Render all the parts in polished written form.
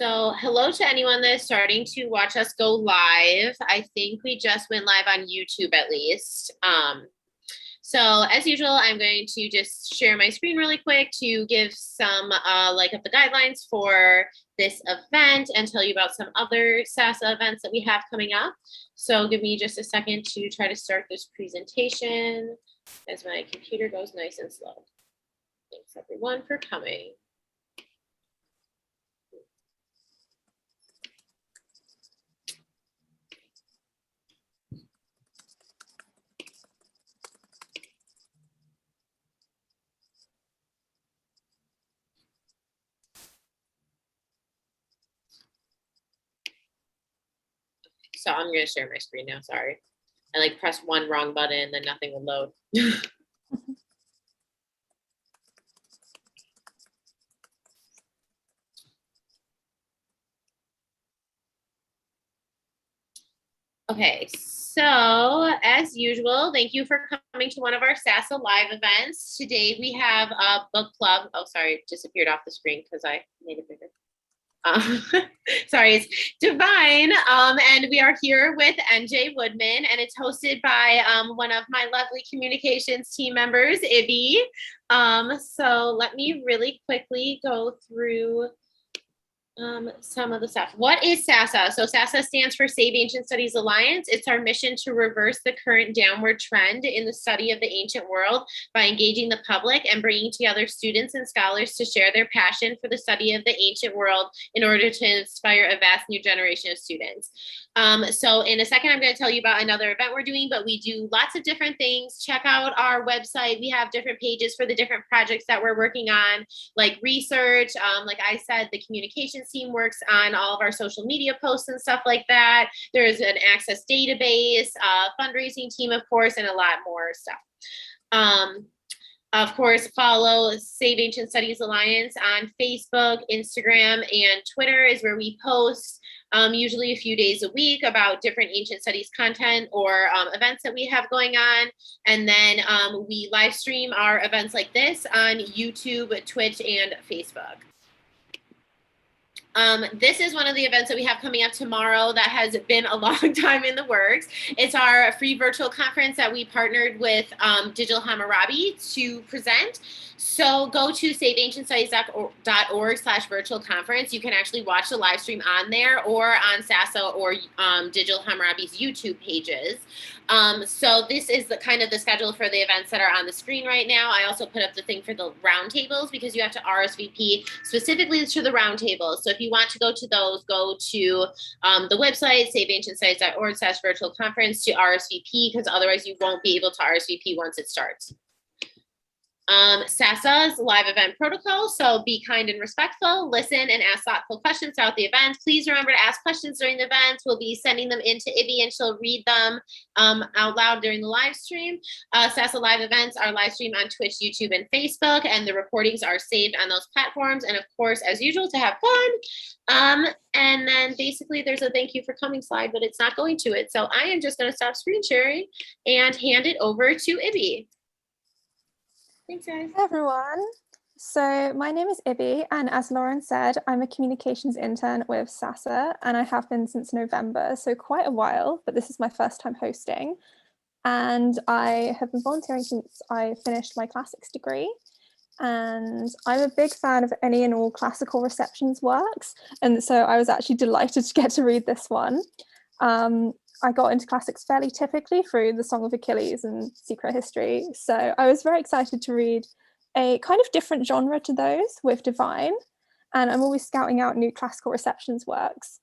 So hello to anyone that's starting to watch us go live. I think we just went live on YouTube at least. So as usual, I'm going to just share my screen really quick to give some of the guidelines for this event and tell you about some other SASA events that we have coming up. So give me just a second to try to start this presentation as my computer goes nice and slow. Thanks everyone for coming. So I'm going to share my screen now, sorry. I pressed one wrong button, then nothing would load. Okay, so as usual, thank you for coming to one of our SASA live events. Today we have a book club. Oh, sorry, it disappeared off the screen because I made it bigger. Sorry, it's Divine, and we are here with NJ Woodman, and it's hosted by one of my lovely communications team members, Ibby. So let me really quickly go through some of the stuff. What is SASA? So SASA stands for Save Ancient Studies Alliance. It's our mission to reverse the current downward trend in the study of the ancient world by engaging the public and bringing together students and scholars to share their passion for the study of the ancient world in order to inspire a vast new generation of students. So in a second, I'm going to tell you about another event we're doing, but we do lots of different things. Check out our website. We have different pages for the different projects that we're working on, like research. Like I said, the communications team works on all of our social media posts and stuff like that. There's an access database, fundraising team, of course, and a lot more stuff. Of course, follow Save Ancient Studies Alliance on Facebook, Instagram, and Twitter is where we post usually a few days a week about different ancient studies content or events that we have going on. And then we live stream our events like this on YouTube, Twitch, and Facebook. This is one of the events that we have coming up tomorrow that has been a long time in the works. It's our free virtual conference that we partnered with Digital Hammurabi to present. So go to saveancientstudies.org/virtual conference. You can actually watch the live stream on there or on SASA or Digital Hammurabi's YouTube pages. So this is the kind of the schedule for the events that are on the screen right now. I also put up the thing for the roundtables because you have to RSVP specifically to the roundtables. So if you want to go to those, go to the website, saveancientstudies.org/virtual conference to RSVP, because otherwise you won't be able to RSVP once it starts. SASA's live event protocol. So be kind and respectful, listen and ask thoughtful questions throughout the event. Please remember to ask questions during the event. We'll be sending them in to Ibby and she'll read them out loud during the live stream. SASA live events are live streamed on Twitch, YouTube, and Facebook, and the recordings are saved on those platforms. And of course, as usual, to have fun. And then basically there's a thank you for coming slide, but it's not going to it. So I am just going to stop screen sharing and hand it over to Ibby. Thanks, guys. Hey, everyone. So my name is Ibby, and as Lauren said, I'm a communications intern with SASA, and I have been since November, so quite a while, but this is my first time hosting. And I have been volunteering since I finished my classics degree. And I'm a big fan of any and all classical receptions works. And so I was actually delighted to get to read this one. I got into classics fairly typically through the Song of Achilles and Secret History. So I was very excited to read a kind of different genre to those with Divine. And I'm always scouting out new classical receptions works.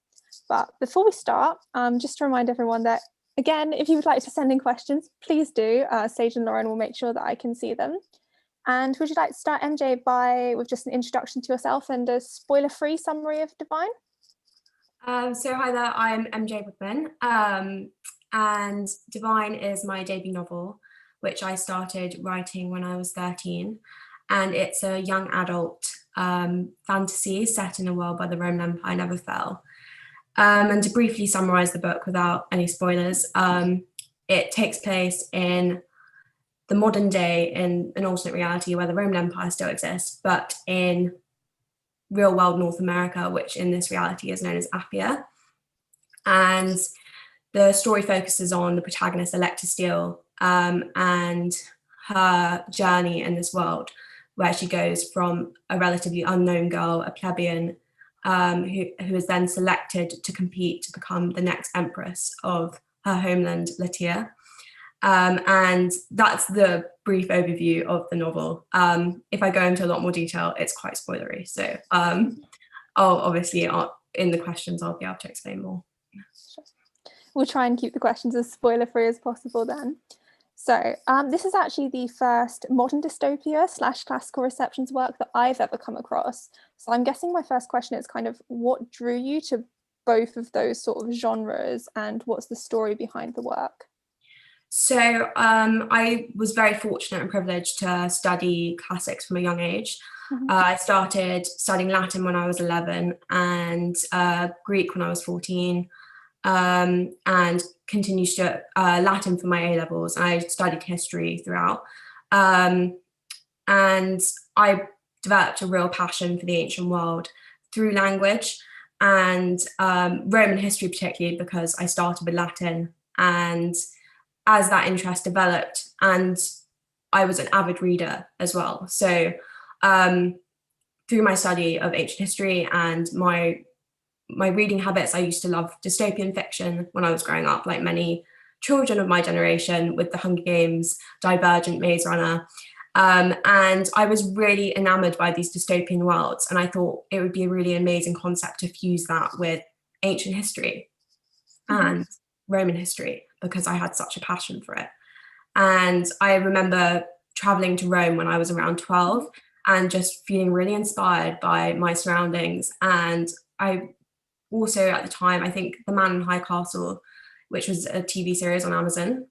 But before we start, just to remind everyone that, again, if you would like to send in questions, please do. Sage and Lauren will make sure that I can see them. And would you like to start, MJ, with just an introduction to yourself and a spoiler-free summary of Divine? So hi there, I'm MJ Woodman, and Divine is my debut novel, which I started writing when I was 13, and it's a young adult fantasy set in a world where the Roman Empire never fell. And to briefly summarize the book without any spoilers, it takes place in the modern day in an alternate reality where the Roman Empire still exists, but in real world North America, which in this reality is known as Appia. And the story focuses on the protagonist, Electra Steele, and her journey in this world, where she goes from a relatively unknown girl, a plebeian, who is then selected to compete to become the next empress of her homeland, Latia. And that's the brief overview of the novel. If I go into a lot more detail, it's quite spoilery. So I'll obviously, in the questions, I'll be able to explain more. Sure. We'll try and keep the questions as spoiler-free as possible then. So this is actually the first modern dystopia / classical receptions work that I've ever come across. So I'm guessing my first question is kind of what drew you to both of those sort of genres, and what's the story behind the work? So I was very fortunate and privileged to study classics from a young age. I started studying Latin when I was 11 and Greek when I was 14, and continued to Latin for my A-levels. I studied history throughout. And I developed a real passion for the ancient world through language and Roman history particularly, because I started with Latin. And as that interest developed, and I was an avid reader as well. So through my study of ancient history and my reading habits, I used to love dystopian fiction when I was growing up, like many children of my generation, with The Hunger Games, Divergent, Maze Runner. And I was really enamored by these dystopian worlds. And I thought it would be a really amazing concept to fuse that with ancient history and Roman history, because I had such a passion for it. And I remember traveling to Rome when I was around 12 and just feeling really inspired by my surroundings. And I also, at the time, I think The Man in High Castle, which was a TV series on Amazon,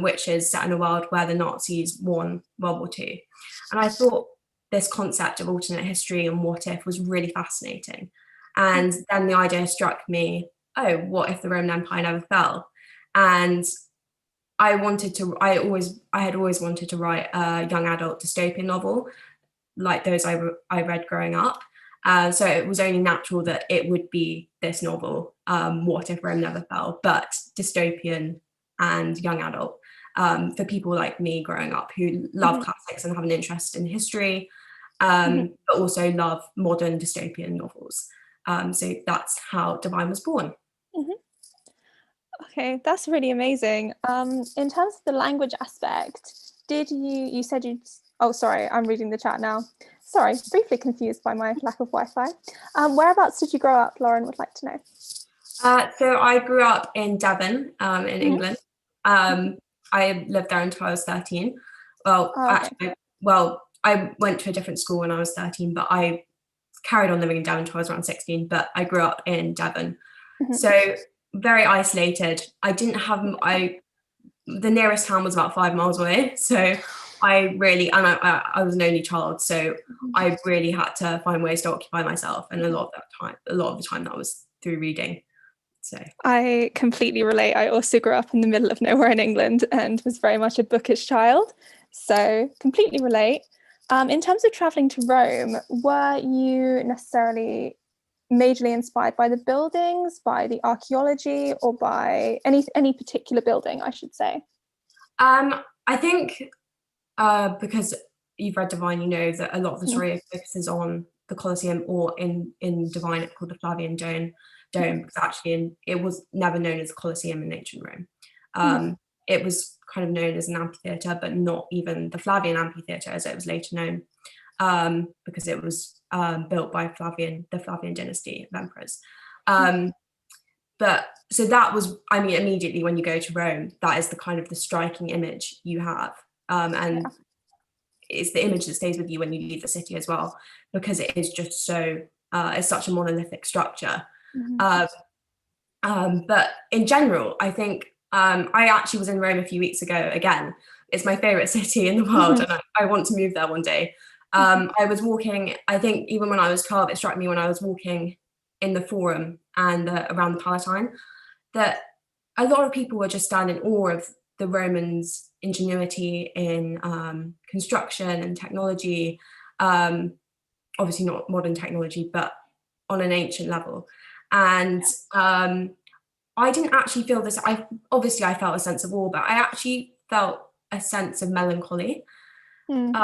which is set in a world where the Nazis won World War II. And I thought this concept of alternate history and what if was really fascinating. And then the idea struck me, oh, what if the Roman Empire never fell? And I had always wanted to write a young adult dystopian novel like those I read growing up. So it was only natural that it would be this novel, What If Rome Never Fell, but dystopian and young adult, for people like me growing up who love classics and have an interest in history, but also love modern dystopian novels. So that's how Divine was born. Okay, that's really amazing. In terms of the language aspect, you said oh, sorry, I'm reading the chat now. Sorry, briefly confused by my lack of Wi-Fi. Whereabouts did you grow up, Lauren would like to know? So I grew up in Devon, in England. I lived there until I was 13. Well, actually, I went to a different school when I was 13, but I carried on living in Devon until I was around 16, but I grew up in Devon. So very isolated. The nearest town was about 5 miles away. So I was an only child, so I really had to find ways to occupy myself. And a lot of the time that was through reading. So I completely relate. I also grew up in the middle of nowhere in England and was very much a bookish child. So completely relate. In terms of traveling to Rome, were you necessarily majorly inspired by the buildings, by the archaeology, or by any particular building, I should say? I think because you've read Divine, you know that a lot of the story focuses on the Colosseum, or in Divine it's called the Flavian Dome, because actually it was never known as the Colosseum in ancient Rome. It was kind of known as an amphitheatre, but not even the Flavian amphitheatre as it was later known, because it was built by the Flavian dynasty of emperors. But so that was, I mean, immediately when you go to Rome, that is the kind of the striking image you have. And it's the image that stays with you when you leave the city as well, because it is just so, it's such a monolithic structure. But in general, I think I actually was in Rome a few weeks ago again. It's my favorite city in the world, and I want to move there one day. I was walking, I think even when I was 12, it struck me when I was walking in the Forum and around the Palatine, that a lot of people were just standing in awe of the Romans' ingenuity in construction and technology. And obviously not modern technology, but on an ancient level. And I didn't actually feel this. I felt a sense of awe, but I actually felt a sense of melancholy. And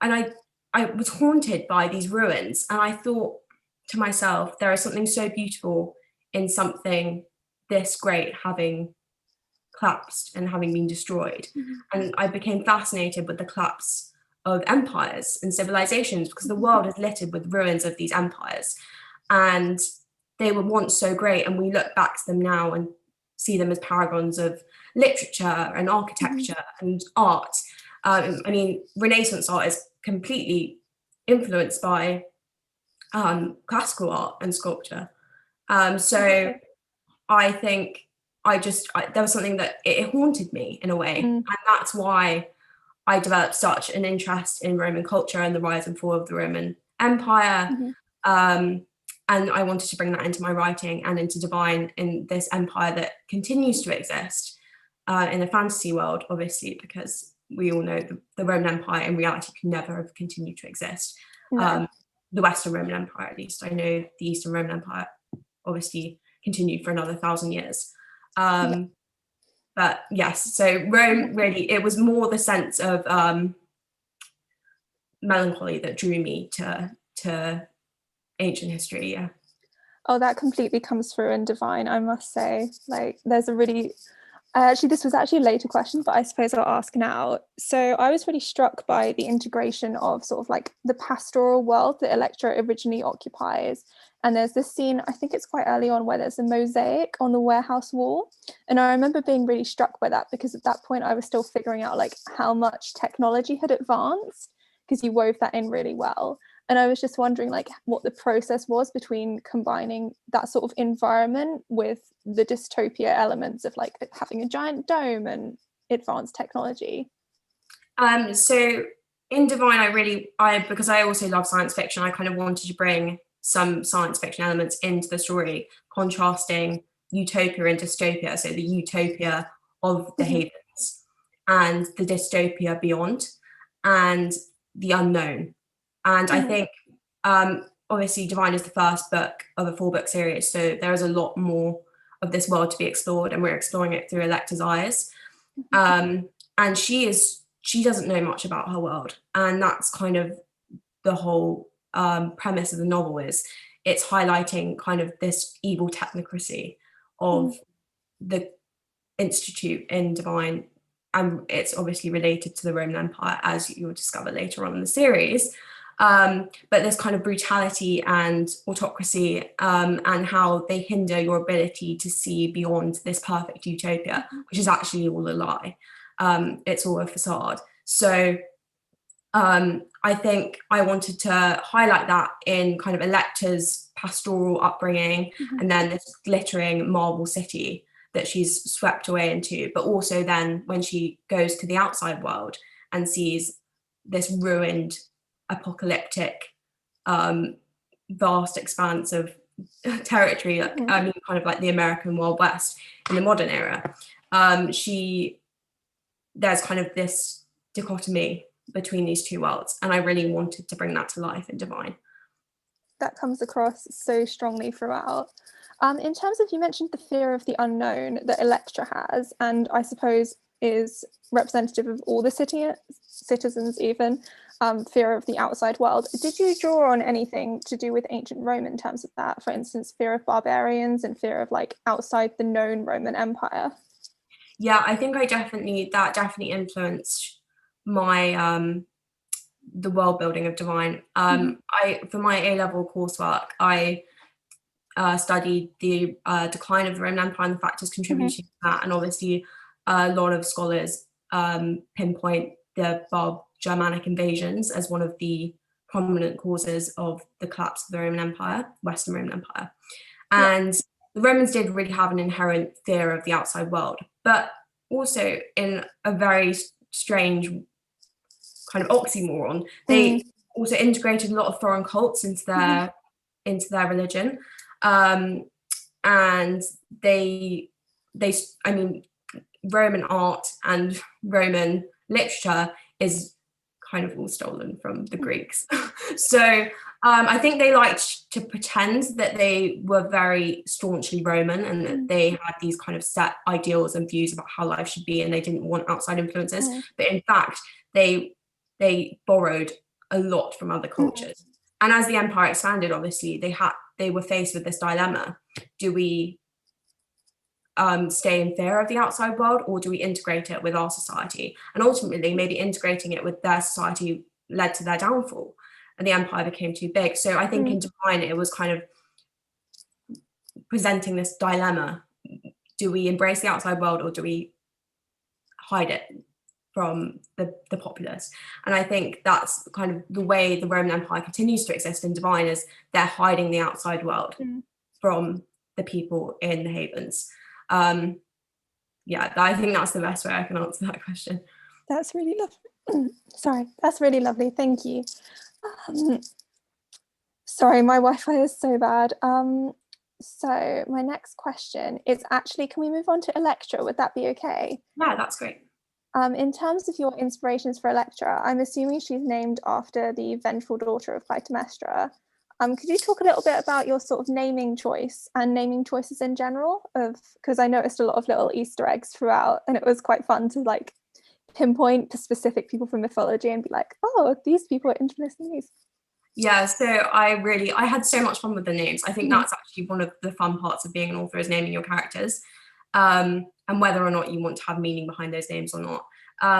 I was haunted by these ruins, and I thought to myself, there is something so beautiful in something this great having collapsed and having been destroyed. And I became fascinated with the collapse of empires and civilizations, because the world is littered with ruins of these empires, and they were once so great, and we look back to them now and see them as paragons of literature and architecture and art. I mean, Renaissance art is completely influenced by classical art and sculpture. So I think there was something that it haunted me in a way. And that's why I developed such an interest in Roman culture and the rise and fall of the Roman Empire. And I wanted to bring that into my writing and into Divine, in this empire that continues to exist in a fantasy world, obviously, because we all know the Roman Empire in reality can never have continued to exist. No. The Western Roman Empire, at least. I know the Eastern Roman Empire obviously continued for another 1,000 years. But yes, so Rome really, it was more the sense of melancholy that drew me to ancient history. Yeah. Oh, that completely comes through in Divine, I must say. Like, there's a really, actually, this was actually a later question, but I suppose I'll ask now. So I was really struck by the integration of sort of like the pastoral world that Electra originally occupies. And there's this scene, I think it's quite early on, where there's a mosaic on the warehouse wall. And I remember being really struck by that, because at that point I was still figuring out like how much technology had advanced, because you wove that in really well. And I was just wondering like what the process was between combining that sort of environment with the dystopia elements of like having a giant dome and advanced technology. So in Divine, because I also love science fiction, I kind of wanted to bring some science fiction elements into the story, contrasting utopia and dystopia. So the utopia of the havens and the dystopia beyond, and the unknown. And I think, obviously, Divine is the first book of a 4-book series, so there is a lot more of this world to be explored, and we're exploring it through Electra's eyes. And she doesn't know much about her world, and that's kind of the whole premise of the novel. Is it's highlighting kind of this evil technocracy of the Institute in Divine, and it's obviously related to the Roman Empire, as you'll discover later on in the series. But there's kind of brutality and autocracy, and how they hinder your ability to see beyond this perfect utopia, which is actually all a lie. It's all a facade. So I think I wanted to highlight that in kind of Electra's pastoral upbringing, and then this glittering marble city that she's swept away into, but also then when she goes to the outside world and sees this ruined, apocalyptic, vast expanse of territory, I mean, kind of like the American Wild West in the modern era. There's kind of this dichotomy between these two worlds, and I really wanted to bring that to life in Divine. That comes across so strongly throughout. In terms of, you mentioned the fear of the unknown that Electra has, and I suppose is representative of all the citizens even, fear of the outside world. Did you draw on anything to do with ancient Rome in terms of that? For instance, fear of barbarians and fear of like outside the known Roman Empire? Yeah, I think that definitely influenced my the world building of Divine. For my A-level coursework, I studied the decline of the Roman Empire and the factors contributing to that, and obviously a lot of scholars pinpoint the Germanic invasions as one of the prominent causes of the collapse of the Roman Empire, Western Roman Empire. And the Romans did really have an inherent fear of the outside world, but also in a very strange kind of oxymoron, they also integrated a lot of foreign cults into their religion. And they, I mean, Roman art and Roman literature is kind of all stolen from the Greeks. So I think they liked to pretend that they were very staunchly Roman and that they had these kind of set ideals and views about how life should be, and they didn't want outside influences. But in fact, they borrowed a lot from other cultures. And as the empire expanded, obviously, they were faced with this dilemma. Do we stay in fear of the outside world, or do we integrate it with our society? And ultimately, maybe integrating it with their society led to their downfall, and the empire became too big. So I think in Divine, it was kind of presenting this dilemma. Do we embrace the outside world, or do we hide it from the populace? And I think that's kind of the way the Roman Empire continues to exist in Divine, is they're hiding the outside world from the people in the havens. Yeah, I think that's the best way I can answer that question. That's really lovely. Sorry, that's really lovely. Thank you. Sorry, my Wi-Fi is so bad. So my next question is actually, can we move on to Electra? Would that be okay? Yeah, that's great. In terms of your inspirations for Electra, I'm assuming she's named after the vengeful daughter of Clytemnestra. Could you talk a little bit about your sort of naming choice and naming choices in general? Because I noticed a lot of little Easter eggs throughout, and it was quite fun to like pinpoint to specific people from mythology and be like, oh, these people are interested in these. Yeah, so I had so much fun with the names. I think that's actually one of the fun parts of being an author, is naming your characters, and whether or not you want to have meaning behind those names or not.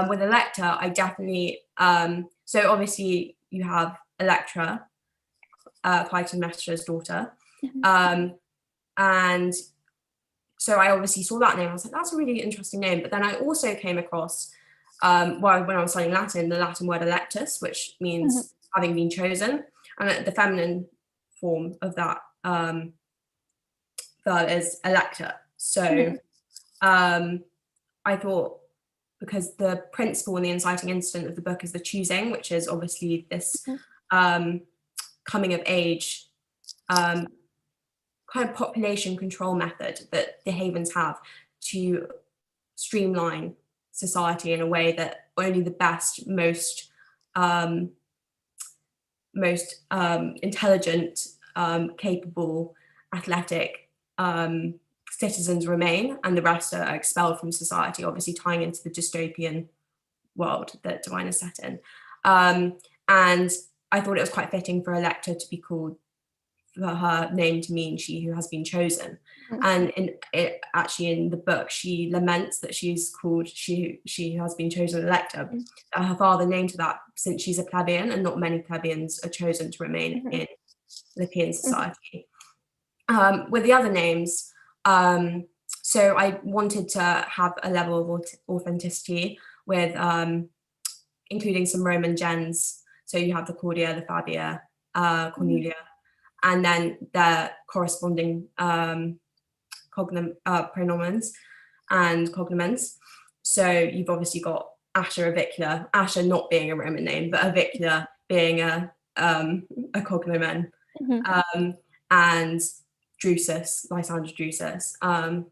With Electra, I definitely, so obviously you have Electra, Clytemnestra's daughter. And so I obviously saw that name. I was like, that's a really interesting name. But then I also came across, when I was studying Latin, the Latin word electus, which means having been chosen. And the feminine form of that verb is electa. So I thought, because the principle and the inciting incident of the book is the choosing, which is obviously this coming of age kind of population control method that the havens have to streamline society in a way that only the best, most intelligent, capable, athletic citizens remain, and the rest are expelled from society, obviously tying into the dystopian world that Divine is set in. And I thought it was quite fitting for Electra to be called, for her name to mean she who has been chosen. And actually in the book, she laments that she's called she who has been chosen Electra. Her father named her that since she's a plebeian, and not many plebeians are chosen to remain in Philippian society. With the other names, so I wanted to have a level of authenticity with including some Roman gens. So you have the Claudia, the Fabia, Cornelia, and then their corresponding pronomens and cognomens. So you've obviously got Asher, Avicula, Asher not being a Roman name, but Avicula being a cognomen, and Drusus, Lysander Drusus.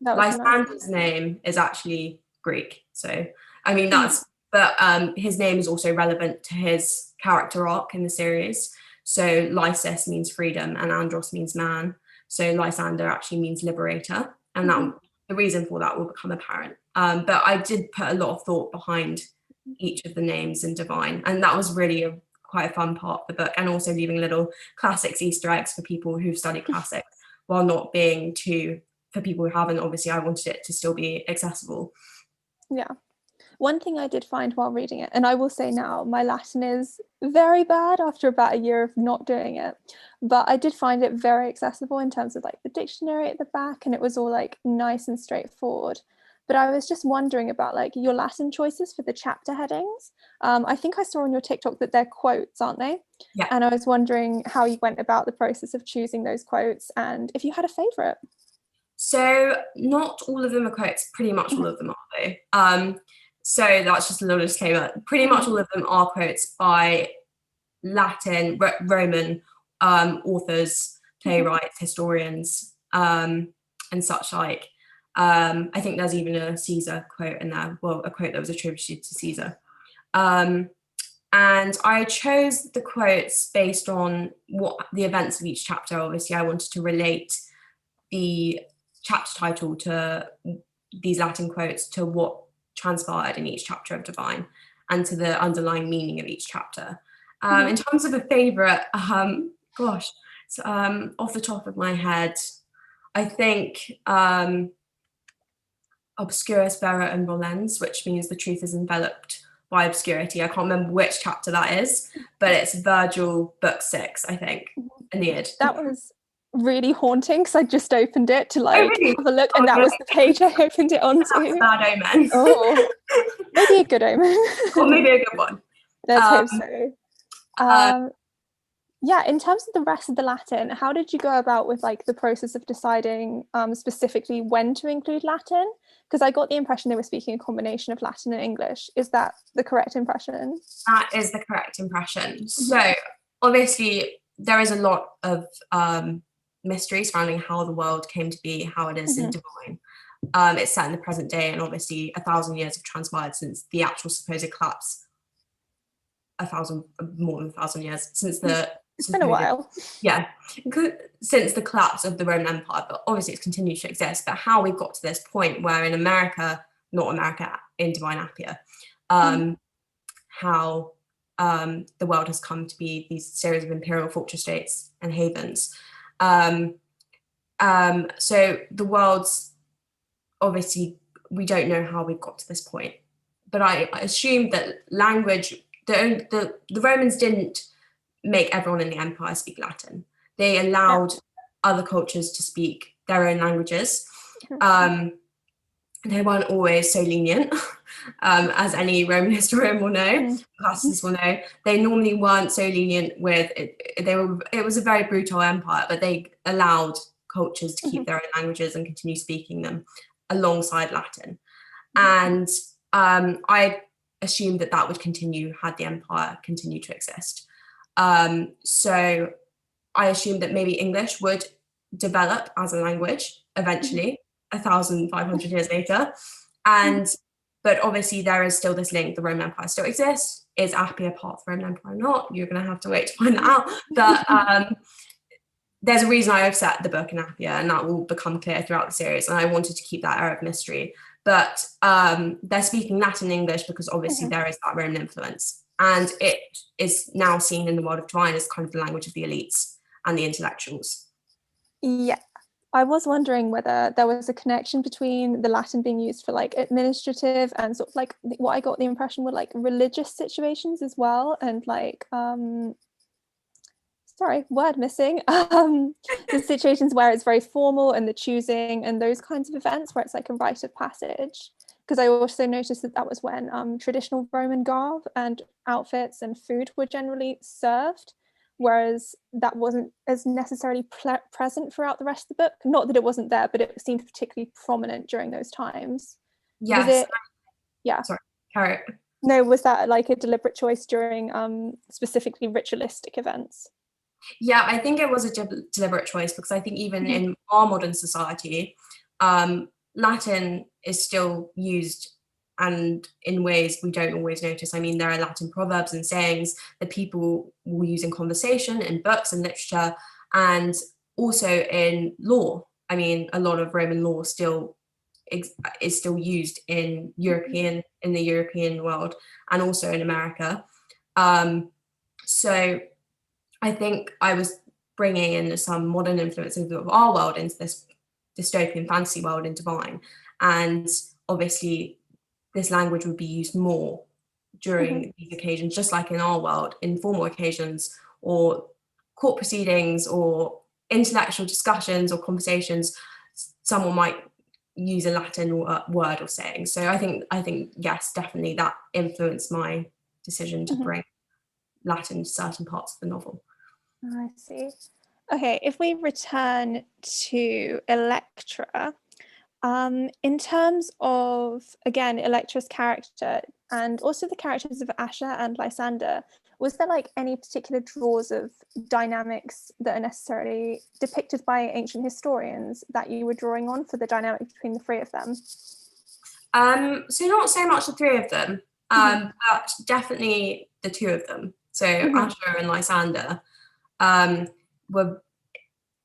Lysander's name is actually Greek. So, I mean, that's, but his name is also relevant to his character arc in the series. So Lysis means freedom and Andros means man. So Lysander actually means liberator. And that the reason for that will become apparent. But I did put a lot of thought behind each of the names in Divine. And that was really quite a fun part of the book. And also leaving little classics Easter eggs for people who've studied classics, while not being too, for people who haven't, obviously I wanted it to still be accessible. Yeah. One thing I did find while reading it, and I will say now, my Latin is very bad after about a year of not doing it, but I did find it very accessible in terms of like the dictionary at the back, and it was all like nice and straightforward. But I was just wondering about like your Latin choices for the chapter headings. I think I saw on your TikTok that they're quotes, aren't they? Yeah. And I was wondering how you went about the process of choosing those quotes and if you had a favourite. So not all of them are quotes, pretty much all of them are though. So that's just a little disclaimer. Pretty much all of them are quotes by Latin, Roman authors, playwrights, historians, and such like. I think there's even a Caesar quote in there, well, a quote that was attributed to Caesar. And And I chose the quotes based on what the events of each chapter. Obviously, I wanted to relate the chapter title to these Latin quotes to what transpired in each chapter of Divine and to the underlying meaning of each chapter. In terms of a favourite, off the top of my head, I think Obscurus vera and volens, which means the truth is enveloped by obscurity. I can't remember which chapter that is, but it's Virgil, book 6, I think, Aeneid. That was really haunting because I just opened it to like really? have a look, and that was the page I opened it onto. That's a bad omen. Oh, maybe a good omen. Or maybe a good one. Let's hope so. Yeah, in terms of the rest of the Latin, how did you go about with like the process of deciding specifically when to include Latin? Because I got the impression they were speaking a combination of Latin and English. Is that the correct impression? That is the correct impression. So obviously there is a lot of mystery surrounding how the world came to be, how it is in Divine. It's set in the present day, and obviously 1,000 years have transpired since the actual supposed collapse. More than 1,000 years since the. It's been a while. Yeah, since the collapse of the Roman Empire, but obviously it's continued to exist. But how we've got to this point where in America, not America, in Divine Appia, how the world has come to be these series of imperial fortress states and havens. So the world's, obviously, we don't know how we've got to this point. But I assumed that language, the Romans didn't make everyone in the empire speak Latin. They allowed other cultures to speak their own languages. They weren't always so lenient, as any Roman historian will know, classicists will know. They normally weren't so lenient with it. It was a very brutal empire, but they allowed cultures to keep their own languages and continue speaking them alongside Latin. And I assumed that would continue had the empire continue to exist. So I assumed that maybe English would develop as a language eventually, 1,500 years later. But obviously there is still this link, the Roman Empire still exists. Is Appia part of the Roman Empire or not? You're going to have to wait to find that out. But there's a reason I've set the book in Appia, and that will become clear throughout the series. And I wanted to keep that air of mystery. But they're speaking Latin and English because obviously there is that Roman influence. And it is now seen in the world of Divine as kind of the language of the elites and the intellectuals. Yeah, I was wondering whether there was a connection between the Latin being used for like administrative and sort of like what I got the impression were like religious situations as well, and like sorry, word missing. The situations where it's very formal and the choosing and those kinds of events where it's like a rite of passage. Because I also noticed that was when traditional Roman garb and outfits and food were generally served, whereas that wasn't as necessarily present throughout the rest of the book. Not that it wasn't there, but it seemed particularly prominent during those times. Yes. Yeah. Sorry, carry it. No, was that like a deliberate choice during specifically ritualistic events? Yeah, I think it was a deliberate choice because I think even in our modern society, Latin is still used, and in ways we don't always notice. I mean, there are Latin proverbs and sayings that people will use in conversation, in books and literature, and also in law. I mean, a lot of Roman law is still used in the European world, and also in America. So I think I was bringing in some modern influences of our world into this dystopian fantasy world in Divine. And obviously this language would be used more during these occasions, just like in our world, in formal occasions or court proceedings or intellectual discussions or conversations, someone might use a Latin word or saying. So I think yes, definitely that influenced my decision to bring Latin to certain parts of the novel. I see. Okay, if we return to Electra, in terms of, again, Electra's character and also the characters of Asher and Lysander, was there like any particular draws of dynamics that are necessarily depicted by ancient historians that you were drawing on for the dynamic between the three of them? So not so much the three of them. But definitely the two of them. So Ashur and Lysander were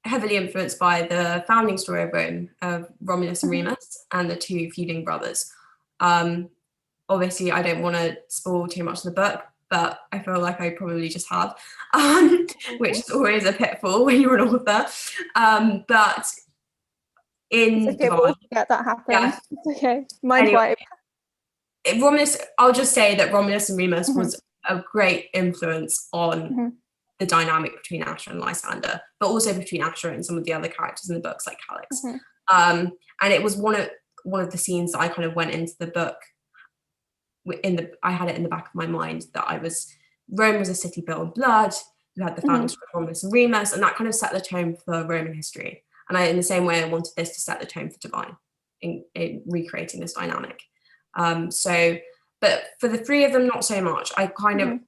heavily influenced by the founding story of Rome, of Romulus and Remus, and the two feuding brothers. Obviously, I don't want to spoil too much of the book, but I feel like I probably just have, which is always a pitfall when you're an author. But in it's okay, we'll forget that happened. It's okay. Mind wipe. Romulus, I'll just say that Romulus and Remus was a great influence on the dynamic between Ashur and Lysander, but also between Ashur and some of the other characters in the books, like Calix. And it was one of the scenes that I kind of went into the book. I had it in the back of my mind that Rome was a city built on blood. You had the founding story of Romulus and Remus, and that kind of set the tone for Roman history. And in the same way, I wanted this to set the tone for Divine in recreating this dynamic. But for the three of them, not so much. I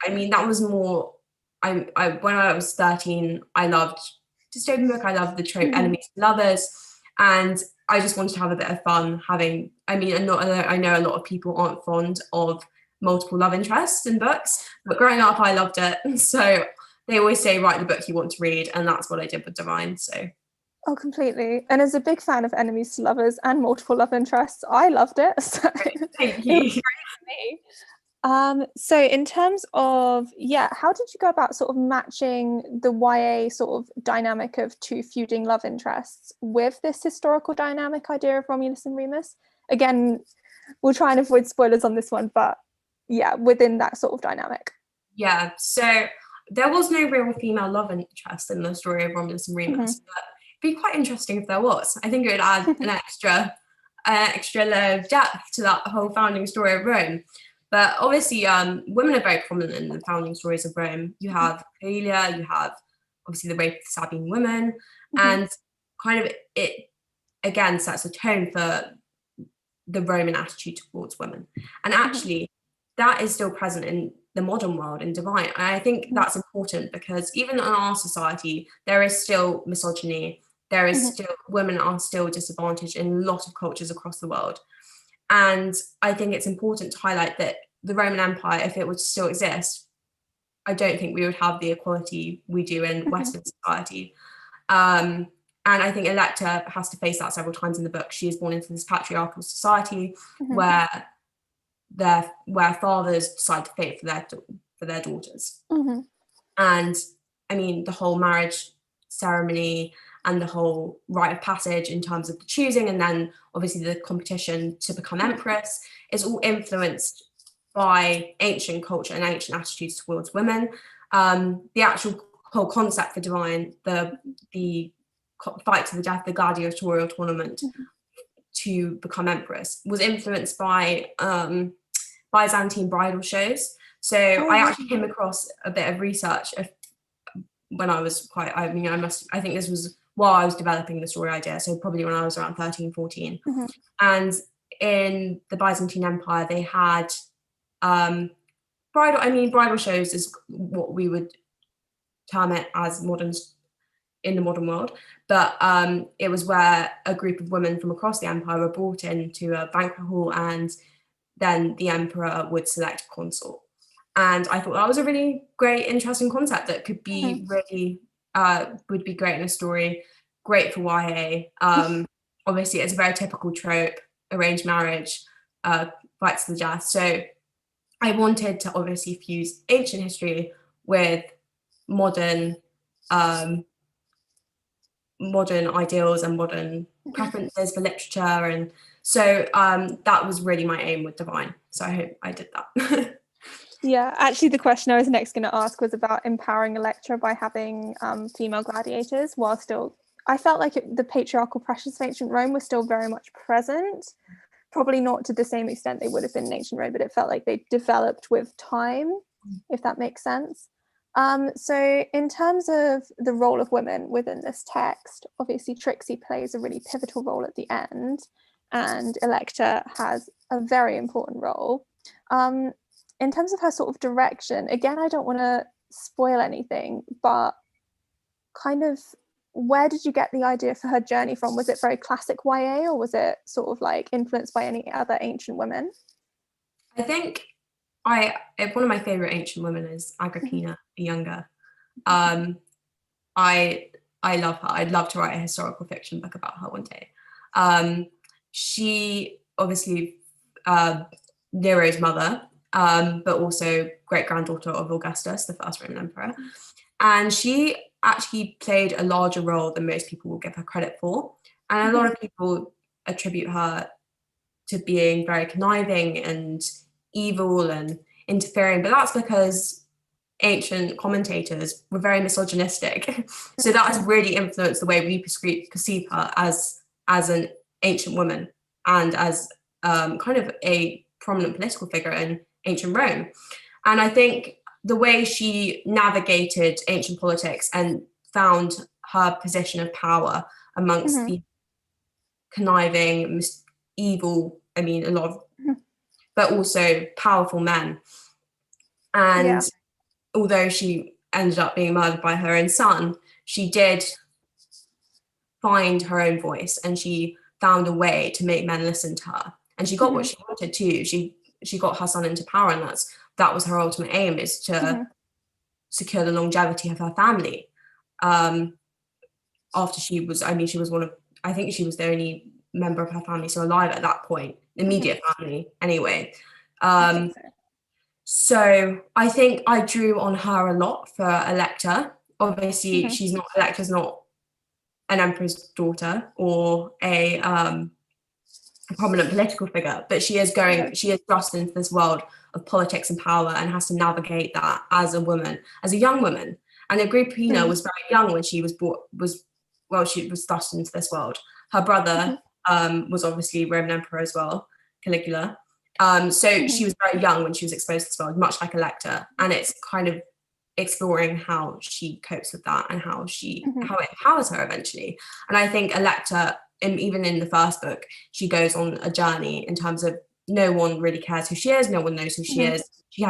mean, that was more. When I was 13, I loved dystopian book. I loved the trope enemies and lovers, and I just wanted to have a bit of fun I know a lot of people aren't fond of multiple love interests in books, but growing up, I loved it. So they always say, write the book you want to read, and that's what I did with Divine. So. Oh, completely. And as a big fan of enemies to lovers and multiple love interests, I loved it. So thank you. It was great for me. So in terms of, how did you go about sort of matching the YA sort of dynamic of two feuding love interests with this historical dynamic idea of Romulus and Remus? Again, we'll try and avoid spoilers on this one, but within that sort of dynamic. Yeah, so there was no real female love interest in the story of Romulus and Remus, but it'd be quite interesting if there was. I think it would add an extra layer of depth to that whole founding story of Rome. But obviously, women are very prominent in the founding stories of Rome. You have Aelia, you have obviously the rape of the Sabine women, and kind of it again sets a tone for the Roman attitude towards women. And actually, that is still present in the modern world in Divine. And I think that's important because even in our society, there is still misogyny. There is still, women are still disadvantaged in a lot of cultures across the world. And I think it's important to highlight that the Roman Empire, if it would still exist, I don't think we would have the equality we do in Western society. And I think Electra has to face that several times in the book. She is born into this patriarchal society where fathers decide to fate for their daughters. And I mean, the whole marriage ceremony and the whole rite of passage in terms of the choosing, and then obviously the competition to become empress, is all influenced by ancient culture and ancient attitudes towards women. The actual whole concept for Divine, the fight to the death, the gladiatorial tournament to become empress, was influenced by Byzantine bridal shows. So I actually came across a bit of research when I was I think this was while I was developing the story idea, so probably when I was around 13, 14. And in the Byzantine Empire, they had bridal shows is what we would term it as in the modern world, but it was where a group of women from across the empire were brought into a banquet hall, and then the emperor would select a consort. And I thought that was a really great, interesting concept that could be really would be great in a story, great for YA. Obviously, it's a very typical trope: arranged marriage, fights to the death. So I wanted to obviously fuse ancient history with modern ideals and modern preferences for literature, and so that was really my aim with Divine. So I hope I did that. Yeah, actually the question I was next going to ask was about empowering Electra by having female gladiators, while still, I felt like the patriarchal pressures of ancient Rome were still very much present, probably not to the same extent they would have been in ancient Rome, but it felt like they developed with time, if that makes sense. So in terms of the role of women within this text, obviously Trixie plays a really pivotal role at the end, and Electra has a very important role. In terms of her sort of direction, again, I don't want to spoil anything, but kind of where did you get the idea for her journey from? Was it very classic YA, or was it sort of like influenced by any other ancient women? I think One of my favorite ancient women is Agrippina the Younger. I love her. I'd love to write a historical fiction book about her one day. She obviously Nero's mother, but also great-granddaughter of Augustus, the first Roman emperor. And she actually played a larger role than most people will give her credit for. And a lot of people attribute her to being very conniving and evil and interfering, but that's because ancient commentators were very misogynistic. So that has really influenced the way we perceive her as an ancient woman and as kind of a prominent political figure in ancient Rome. And I think the way she navigated ancient politics and found her position of power amongst the conniving, evil, a lot of, but also powerful men. And although she ended up being murdered by her own son, she did find her own voice, and she found a way to make men listen to her. And she got what she wanted too. She got her son into power, and that was her ultimate aim, is to secure the longevity of her family. After she was I think she was the only member of her family still alive at that point, immediate family anyway. So I think I drew on her a lot for Electa. Obviously, Electa's not an emperor's daughter or a prominent political figure, but she is thrust into this world of politics and power and has to navigate that as a woman, as a young woman. And Agrippina was very young when she was she was thrust into this world. Her brother was obviously Roman emperor as well, Caligula. So she was very young when she was exposed to this world, much like Electa, and it's kind of exploring how she copes with that and how it empowers her eventually. And I think Electa, even in the first book, she goes on a journey in terms of no one really cares who she is, no one knows who she is. She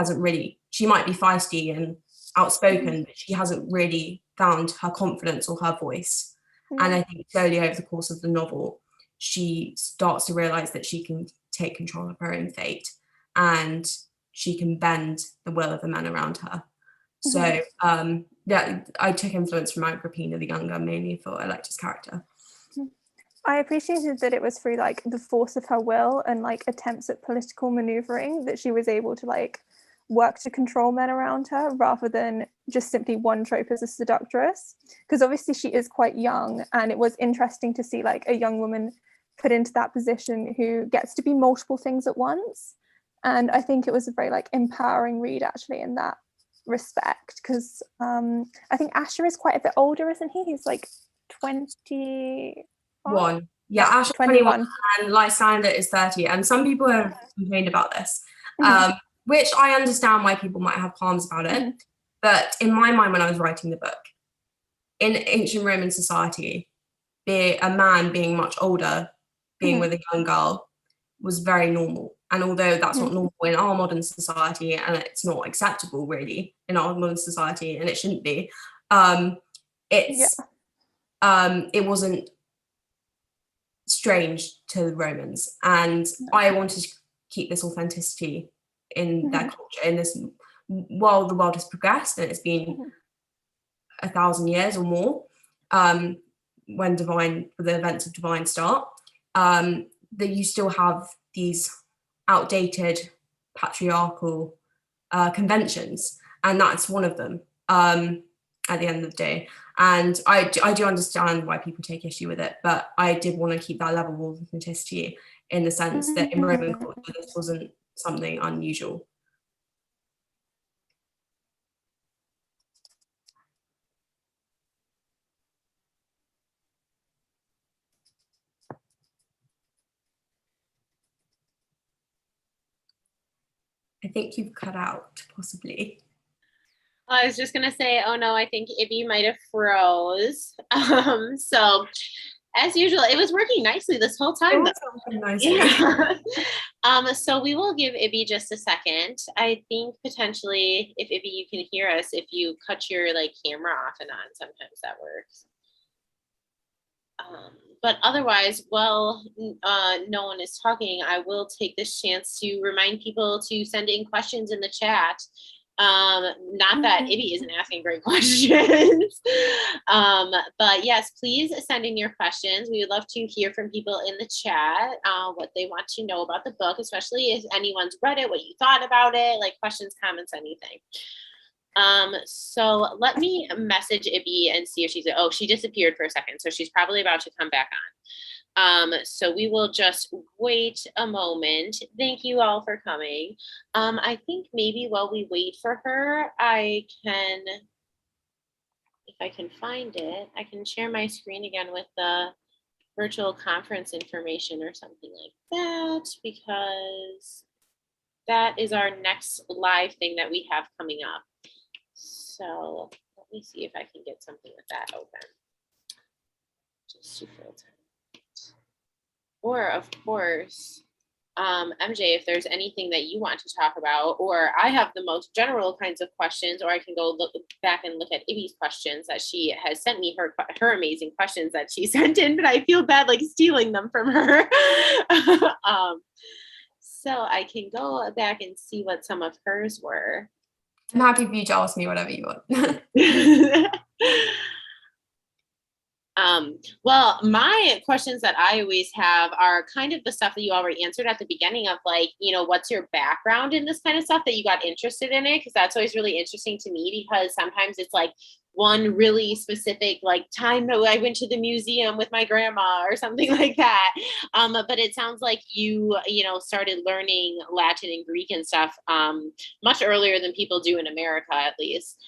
might be feisty and outspoken, but she hasn't really found her confidence or her voice. And I think slowly over the course of the novel, she starts to realize that she can take control of her own fate and she can bend the will of the men around her. So I took influence from Agrippina the Younger, mainly for Electa's character. I appreciated that it was through like the force of her will and like attempts at political maneuvering that she was able to like work to control men around her, rather than just simply one trope as a seductress. Because obviously she is quite young, and it was interesting to see like a young woman put into that position who gets to be multiple things at once. And I think it was a very like empowering read actually in that respect, because I think Asher is quite a bit older, isn't he? He's like 21. Yeah, Asher's 21 and Lysander is 30, and some people have complained about this, which I understand why people might have qualms about it. But in my mind, when I was writing the book, in ancient Roman society, a man being much older, being with a young girl, was very normal. And although that's not normal in our modern society, and it's not acceptable really in our modern society, and it shouldn't be, it wasn't strange to the Romans. And I wanted to keep this authenticity in their culture, in this, while the world has progressed and it's been 1,000 years or more, when the events of divine start, that you still have these outdated patriarchal conventions, and that's one of them at the end of the day. And I do understand why people take issue with it, but I did want to keep that level of authenticity, in the sense that in Roman culture this wasn't something unusual. I think you've cut out, possibly. I was just gonna say, oh no, I think Ibby might have froze. So as usual, it was working nicely this whole time. So we will give Ibby just a second. I think potentially, if Ibby, you can hear us, if you cut your like camera off and on, sometimes that works. But otherwise, while no one is talking, I will take this chance to remind people to send in questions in the chat. Not that Ibby isn't asking great questions. But yes, please send in your questions. We would love to hear from people in the chat, what they want to know about the book, especially if anyone's read it, what you thought about it, like questions, comments, anything. So let me message Ibby and see if she disappeared for a second. So she's probably about to come back on. So we will just wait a moment. Thank you all for coming. I think maybe while we wait for her, if I can find it, I can share my screen again with the virtual conference information or something like that, because that is our next live thing that we have coming up. So let me see if I can get something with that open. Just to filter. Or of course, MJ, if there's anything that you want to talk about, or I have the most general kinds of questions, or I can go look back and look at Ibby's questions that she has sent me, her amazing questions that she sent in, but I feel bad like stealing them from her. So I can go back and see what some of hers were. I'm happy for you to ask me whatever you want. Well, my questions that I always have are kind of the stuff that you already answered at the beginning of, like, you know, what's your background in this kind of stuff that you got interested in it? Because that's always really interesting to me, because sometimes it's like one really specific like time that I went to the museum with my grandma or something like that. But it sounds like you started learning Latin and Greek and stuff much earlier than people do in America, at least.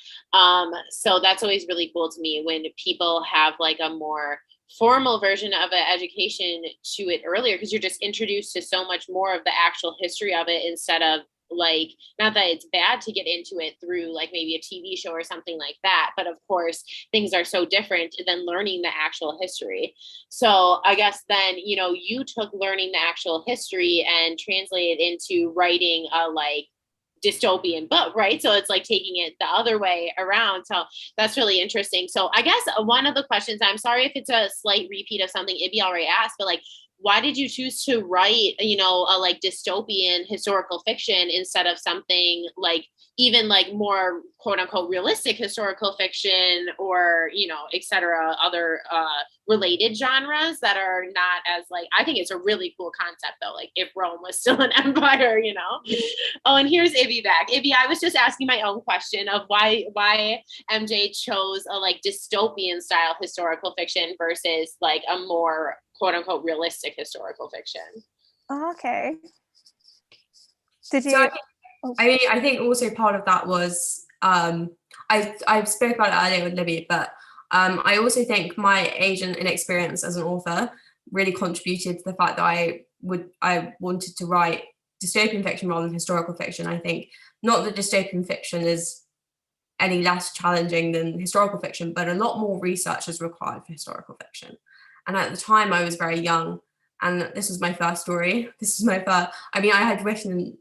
So that's always really cool to me when people have like a more formal version of an education to it earlier, because you're just introduced to so much more of the actual history of it, instead of like, not that it's bad to get into it through like maybe a TV show or something like that, but of course things are so different than learning the actual history. So I guess then, you know, you took learning the actual history and translated into writing a like dystopian book, right? So it's like taking it the other way around. So that's really interesting. So I guess one of the questions, I'm sorry if it's a slight repeat of something Ibby already asked, but like, why did you choose to write, you know, a like dystopian historical fiction instead of something like even like more quote unquote realistic historical fiction, or, you know, et cetera, other related genres that are not as like, I think it's a really cool concept though, like if Rome was still an empire, you know? Oh, and here's Ibby back. Ibby, I was just asking my own question of why MJ chose a like dystopian style historical fiction versus like a more quote unquote realistic historical fiction. Okay. Did you? So I think also part of that was I spoke about it earlier with Libby, but I also think my age and experience as an author really contributed to the fact that I wanted to write dystopian fiction rather than historical fiction. I think not that dystopian fiction is any less challenging than historical fiction, but a lot more research is required for historical fiction. And at the time I was very young, and this was my first story. This is my first, I mean, I had written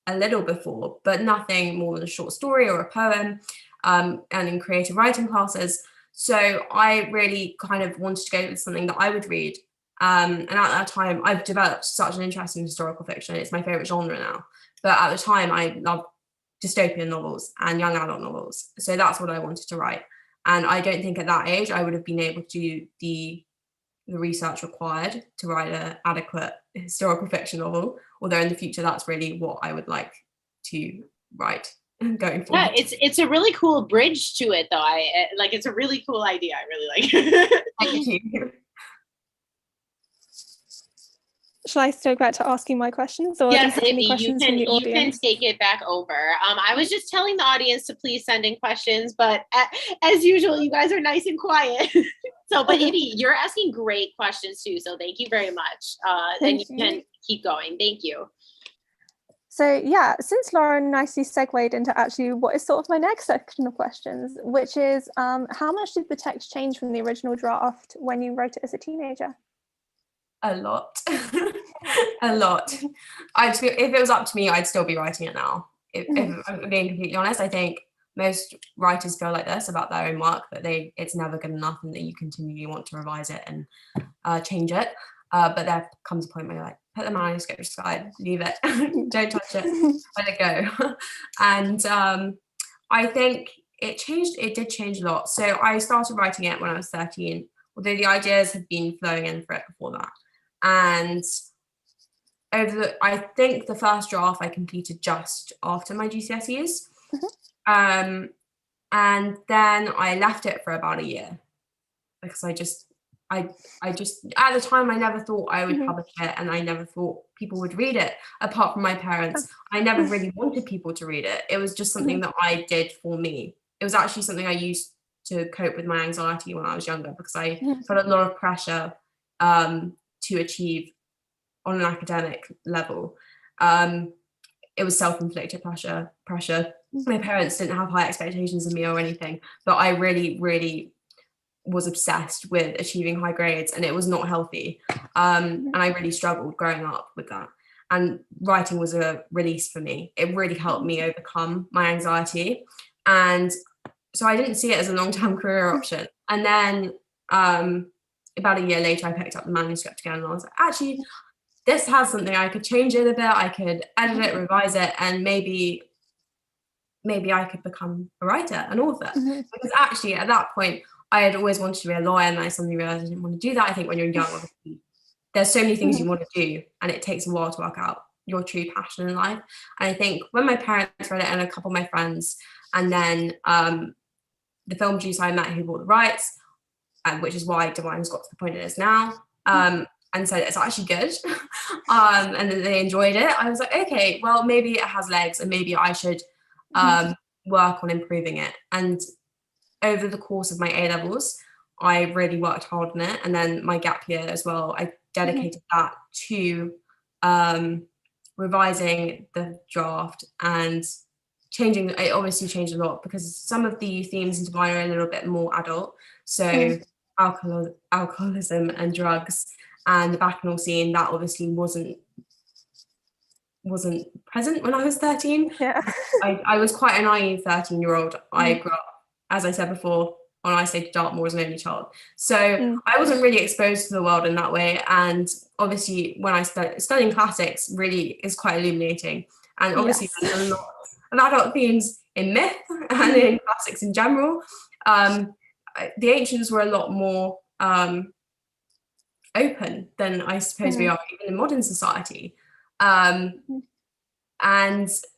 a little before, but nothing more than a short story or a poem, and in creative writing classes. So I really kind of wanted to go with something that I would read. And at that time, I've developed such an interest in historical fiction. It's my favorite genre now. But at the time, I loved dystopian novels and young adult novels. So that's what I wanted to write. And I don't think at that age I would have been able to do the research required to write an adequate historical fiction novel, although in the future that's really what I would like to write going forward. Yeah, it's a really cool bridge to it though. I like, it's a really cool idea. I really like it. Thank you. Shall I go back to asking my questions, or yes, do you have any Ibby, questions from the audience? You can take it back over. I was just telling the audience to please send in questions, but as usual, you guys are nice and quiet. So, but Ibby, you're asking great questions too. So thank you very much. And you can keep going. Thank you. So yeah, since Lauren nicely segued into actually what is sort of my next section of questions, which is how much did the text change from the original draft when you wrote it as a teenager? A lot. A lot. If it was up to me, I'd still be writing it now. If I'm being completely honest, I think most writers feel like this about their own work, that it's never good enough and that you continually want to revise it and change it. But there comes a point where you're like, put the manuscript aside, leave it, don't touch it, let it go. And I think it did change a lot. So I started writing it when I was 13, although the ideas had been flowing in for it before that. And I think the first draft I completed just after my GCSEs. And then I left it for about a year because I just at the time I never thought I would publish it, and I never thought people would read it apart from my parents. I never really wanted people to read it. It was just something that I did for me. It was actually something I used to cope with my anxiety when I was younger, because I felt a lot of pressure to achieve on an academic level. It was self-inflicted pressure. My parents didn't have high expectations of me or anything, but I really, really was obsessed with achieving high grades, and it was not healthy. And I really struggled growing up with that. And writing was a release for me. It really helped me overcome my anxiety. And so I didn't see it as a long-term career option. And then about a year later, I picked up the manuscript again, and I was like, actually, this has something. I could change it a bit. I could edit it, revise it, and maybe I could become a writer, an author. Because actually, at that point, I had always wanted to be a lawyer, and I suddenly realized I didn't want to do that. I think when you're young, obviously, there's so many things you want to do, and it takes a while to work out your true passion in life. And I think when my parents read it, and a couple of my friends, and then the film producer I met who bought the rights, which is why Divine has got to the point it is now, and said it's actually good, and that they enjoyed it, I was like, okay, well, maybe it has legs, and maybe I should work on improving it. And over the course of my A-levels, I really worked hard on it. And then my gap year as well, I dedicated that to revising the draft and changing. It obviously changed a lot because some of the themes in Divine are a little bit more adult. So alcoholism and drugs and the bacchanal scene, that obviously wasn't present when I was 13. I was quite a naive 13-year-old. I grew up, as I said before, on Ice Age Dartmoor as an only child. So I wasn't really exposed to the world in that way. And obviously when I studying classics really is quite illuminating. And obviously there's a lot of adult themes in myth and in classics in general. The ancients were a lot more open than I suppose we are even in modern society. And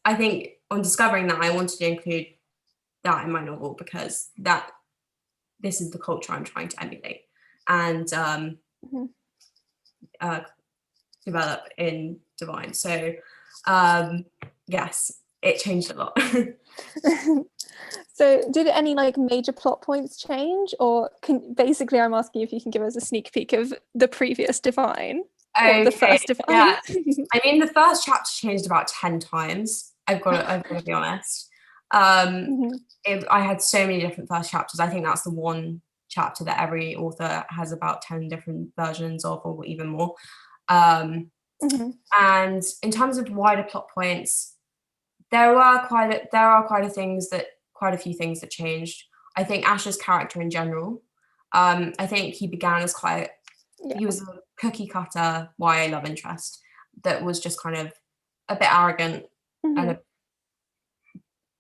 I think on discovering that, I wanted to include that in my novel because this is the culture I'm trying to emulate and develop in Divine. So yes, it changed a lot. So did any major plot points change, or basically I'm asking you if you can give us a sneak peek of the previous Divine? Or the first Divine? Yeah. I mean, the first chapter changed about 10 times. I've got to be honest. I had so many different first chapters. I think that's the one chapter that every author has about 10 different versions of, or even more. And in terms of wider plot points, there are quite a few things that changed. I think Ash's character in general. I think he began as he was a cookie cutter YA love interest that was just kind of a bit arrogant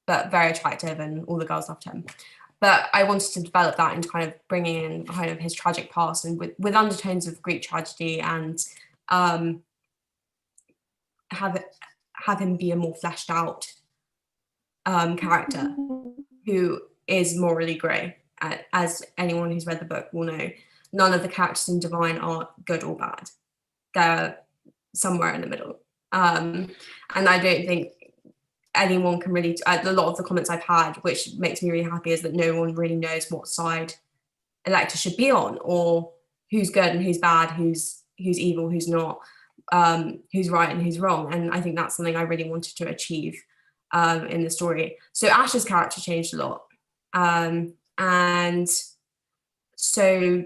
but very attractive, and all the girls loved him. But I wanted to develop that into kind of bringing in kind of his tragic past and with undertones of Greek tragedy, and have him be a more fleshed out character who is morally grey. As anyone who's read the book will know, none of the characters in Divine are good or bad. They're somewhere in the middle. And I don't think anyone can really, a lot of the comments I've had, which makes me really happy, is that no one really knows what side a lector should be on, or who's good and who's bad, who's evil, who's not, who's right and who's wrong. And I think that's something I really wanted to achieve in the story. So Ash's character changed a lot. And so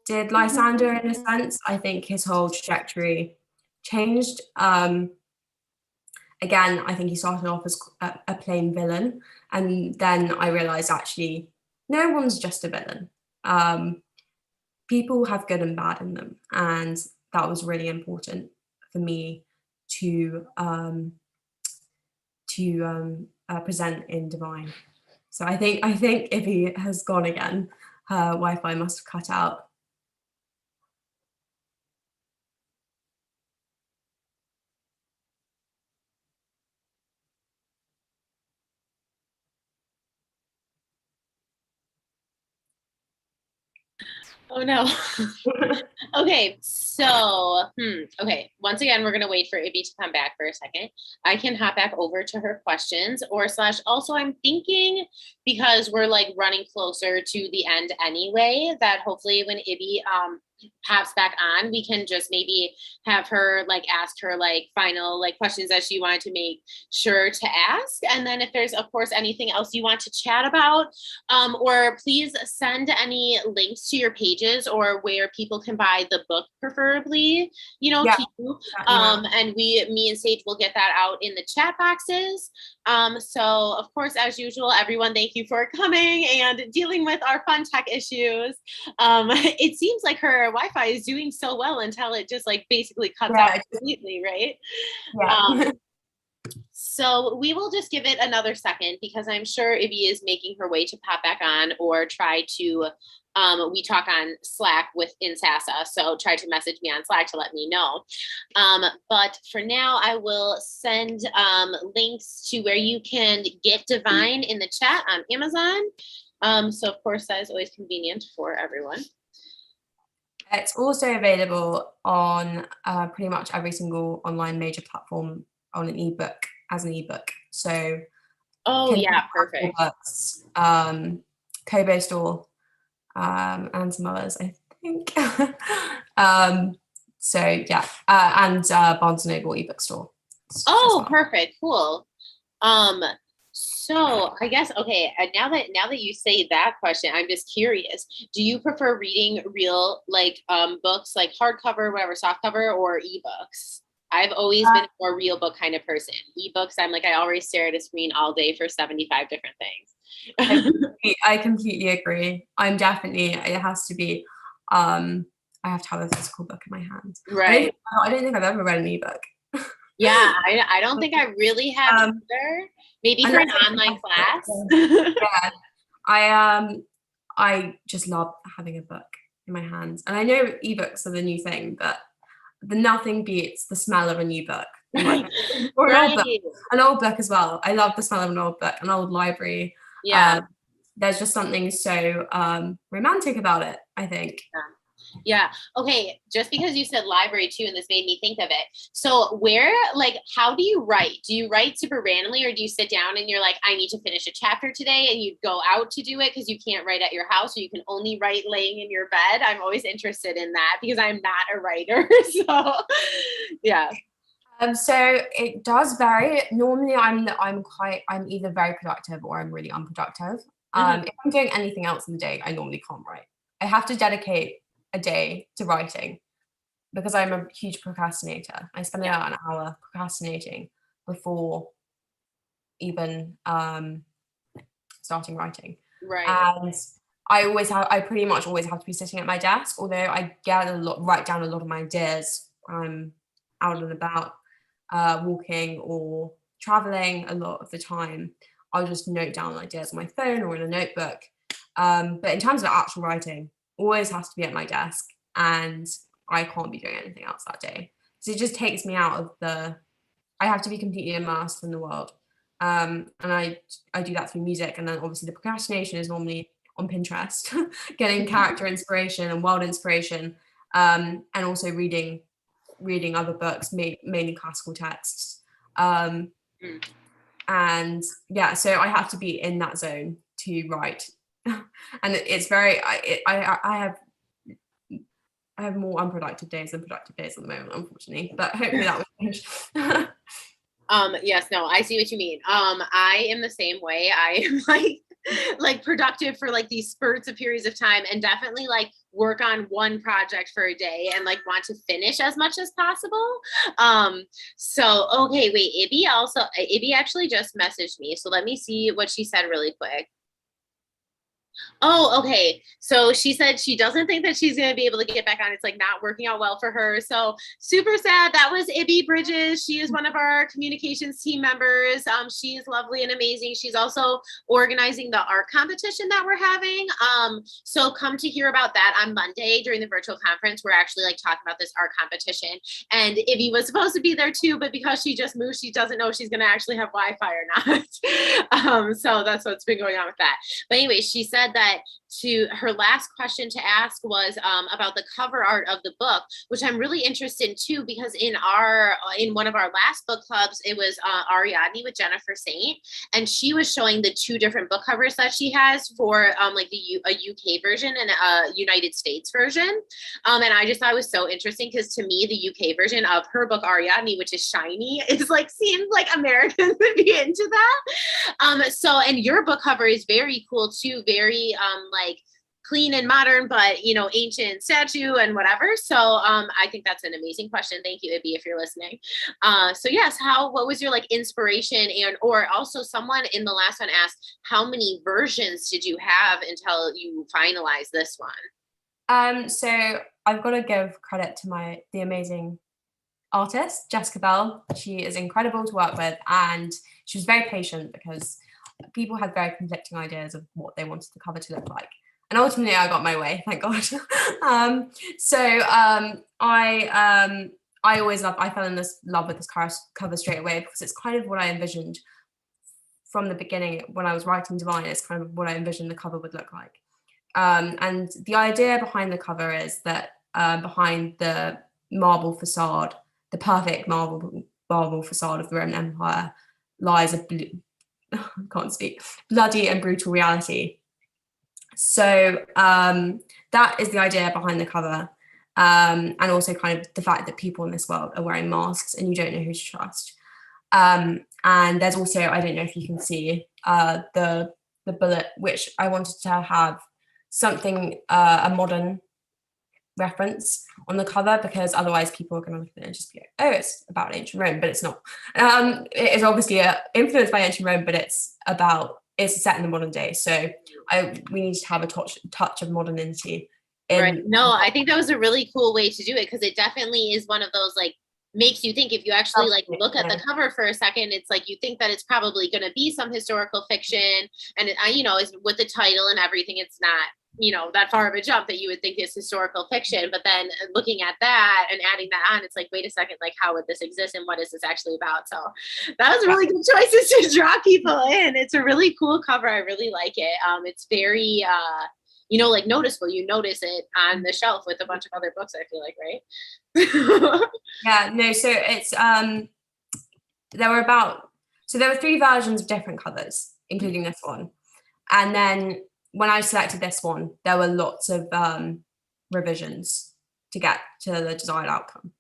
did Lysander in a sense. I think his whole trajectory changed. again, I think he started off as a plain villain, and then I realized actually no one's just a villain. People have good and bad in them, and that was really important for me to present in Divine. So I think Ibby has gone again. Her Wi-Fi must have cut out. Oh no. Okay, so okay. Once again, we're gonna wait for Ibby to come back for a second. I can hop back over to her questions, or slash also I'm thinking, because we're like running closer to the end anyway, that hopefully when Ibby pops back on, we can just maybe have her like ask her like final like questions that she wanted to make sure to ask. And then if there's of course anything else you want to chat about, or please send any links to your pages or where people can buy the book, preferably, you know, to you. And me and Sage will get that out in the chat boxes. So of course, as usual, everyone, thank you for coming and dealing with our fun tech issues. It seems like her Wi-Fi is doing so well until it just like basically cuts out completely, right? Yeah. So we will just give it another second because I'm sure Ibby is making her way to pop back on or try to, we talk on Slack within SASA, so try to message me on Slack to let me know. But for now, I will send links to where you can get Divine in the chat on Amazon. So of course, that is always convenient for everyone. It's also available on pretty much every single online major platform on an ebook, as an ebook. So yeah, perfect. Books, Kobo store, and some others, I think. So yeah, and Barnes & Noble ebook store. Oh, perfect, cool. So I guess, okay, now that you say that question, I'm just curious, do you prefer reading real like books, like hardcover, whatever, softcover, or ebooks? I've always been a more real book kind of person. Ebooks, I'm like, I always stare at a screen all day for 75 different things. I completely agree. I'm definitely, it has to be, I have to have a physical book in my hand. Right. I don't think I've ever read an ebook. Yeah, I don't think I really have either. Maybe for an online class. Yeah, I just love having a book in my hands. And I know ebooks are the new thing, but nothing beats the smell of a new book. Or an old book as well. I love the smell of an old book, an old library. Yeah. There's just something so romantic about it, I think. Yeah. Okay. Just because you said library too, and this made me think of it. So how do you write? Do you write super randomly, or do you sit down and you're like, I need to finish a chapter today, and you go out to do it because you can't write at your house, or you can only write laying in your bed? I'm always interested in that because I'm not a writer. So yeah. So it does vary. Normally I'm either very productive or I'm really unproductive. If I'm doing anything else in the day, I normally can't write. I have to dedicate a day to writing because I'm a huge procrastinator. I spend about an hour procrastinating before even starting writing. Right. And I pretty much always have to be sitting at my desk, although I write down a lot of my ideas. I'm out and about, walking or traveling a lot of the time. I'll just note down ideas on my phone or in a notebook. But in terms of actual writing, always has to be at my desk, and I can't be doing anything else that day. So it just takes me out of I have to be completely immersed in the world. And I do that through music. And then obviously the procrastination is normally on Pinterest, getting character inspiration and world inspiration, and also reading other books, mainly classical texts. And yeah, so I have to be in that zone to write. And it's very, I have more unproductive days than productive days at the moment, unfortunately, but hopefully that will finish. Yes, no, I see what you mean. I am the same way. I am like productive for like these spurts of periods of time, and definitely like work on one project for a day and like want to finish as much as possible. So, okay, wait, Ibby actually just messaged me. So let me see what she said really quick. Oh, okay. So she said she doesn't think that she's going to be able to get back on. It's like not working out well for her. So super sad. That was Ibby Bridges. She is one of our communications team members. She is lovely and amazing. She's also organizing the art competition that we're having. So come to hear about that on Monday during the virtual conference. We're actually like talking about this art competition. And Ibby was supposed to be there too, but because she just moved, she doesn't know if she's going to actually have Wi-Fi or not. So that's what's been going on with that. But anyway, she said that her last question to ask was about the cover art of the book, which I'm really interested in too, because in one of our last book clubs, it was Ariadne with Jennifer Saint, and she was showing the two different book covers that she has for like a UK version and a United States version. And I just thought it was so interesting because to me, the UK version of her book Ariadne, which is shiny, is like seems like Americans would be into that. So and your book cover is very cool too, very like clean and modern, but you know, ancient statue and whatever. So I think that's an amazing question. Thank you, Ibby, if you're listening. So yes, what was your like inspiration, and or also someone in the last one asked, how many versions did you have until you finalized this one? So I've got to give credit to the amazing artist, Jessica Bell. She is incredible to work with, and she was very patient because people had very conflicting ideas of what they wanted the cover to look like. And ultimately I got my way, thank God. I fell in love with this cover straight away because it's kind of what I envisioned from the beginning when I was writing Divine. It's kind of what I envisioned the cover would look like. And the idea behind the cover is that behind the marble facade, the perfect marble facade of the Roman Empire, lies a bloody and brutal reality. So that is the idea behind the cover, and also kind of the fact that people in this world are wearing masks and you don't know who to trust. And there's also, I don't know if you can see the bullet, which I wanted to have something, a modern reference on the cover, because otherwise people are going to look at it and just be like, oh, it's about ancient Rome, but it's not. It is obviously influenced by ancient Rome, but it's set in the modern day. So we need to have a touch of modernity. Right. No, I think that was a really cool way to do it, because it definitely is one of those like makes you think, if you actually like look at the cover for a second, it's like you think that it's probably going to be some historical fiction, and you know, is with the title and everything, it's not, you know, that far of a jump that you would think is historical fiction. But then looking at that and adding that on, it's like, wait a second, like how would this exist and what is this actually about? So that was really good choices to draw people in. It's a really cool cover. I really like it. It's very you know, like noticeable. You notice it on the shelf with a bunch of other books, I feel like, right? Yeah, no, so it's there were 3 versions of different covers, including this one. And then when I selected this one, there were lots of revisions to get to the desired outcome.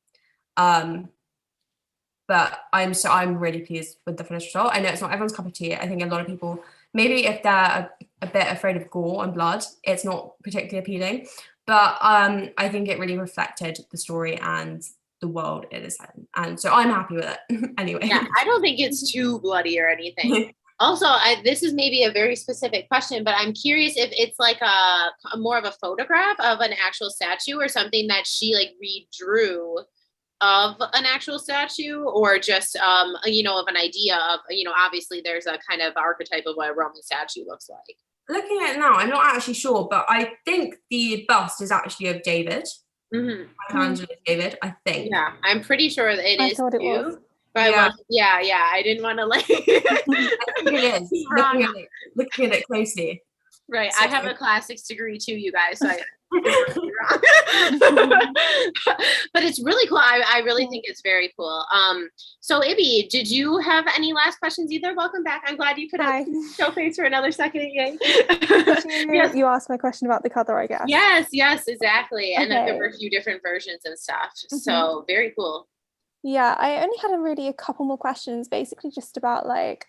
But I'm really pleased with the finished result. I know it's not everyone's cup of tea. I think a lot of people, maybe if they're a bit afraid of gore and blood, it's not particularly appealing. But I think it really reflected the story and the world it is in. And so I'm happy with it anyway. Yeah, I don't think it's too bloody or anything. Also, this is maybe a very specific question, but I'm curious if it's like a more of a photograph of an actual statue or something that she like redrew of an actual statue, or just you know, of an idea of, you know, obviously there's a kind of archetype of what a Roman statue looks like. Looking at it now, I'm not actually sure, but I think the bust is actually of David. Michelangelo David, I think. Yeah, I'm pretty sure that it is too. But yeah. I didn't want to like I think it is. Looking at it closely. Right. So, I have a classics degree too, you guys. So but it's really cool. I really think it's very cool. So Ibby, did you have any last questions either? Welcome back. I'm glad you could show face for another second. Yay. Yes. You asked my question about the cover, I guess. Yes, exactly. And then there were a few different versions and stuff. So very cool. Yeah, I only had a couple more questions, basically just about like